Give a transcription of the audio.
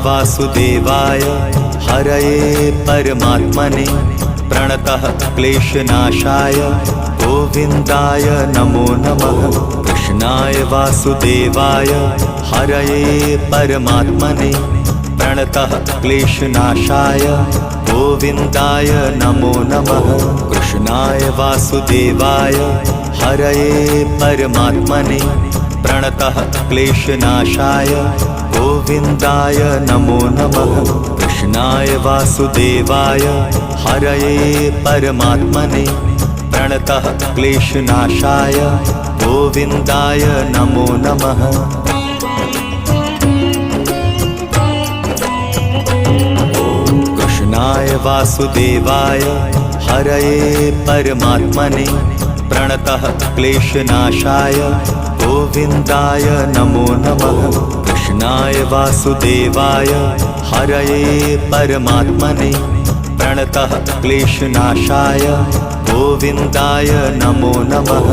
वासुदेवाय हरये परमात्मने प्रणतः क्लेशनाशाय गोविन्दाय नमो नमः। कृष्णाय वासुदेवाय हरये परमात्मने प्रणतः क्लेशनाशाय गोविन्दाय नमो नमः। कृष्णाय वासुदेवाय हरये परमात्मने प्रणतः क्लेशनाशाय गोविन्दाय नमो नमः। कृष्णाय वासुदेवाय हरये परमात्मने प्रणतः क्लेशनाशाय गोविन्दाय नमो नमः। कृष्णाय वासुदेवाय हरये परमात्मने प्रणतः क्लेशनाशाय गोविन्दाय नमो नमः। कृष्णाय वासुदेवाय हरये परमात्मने प्रणतः क्लेशनाशाय गोविन्दाय नमो नमः।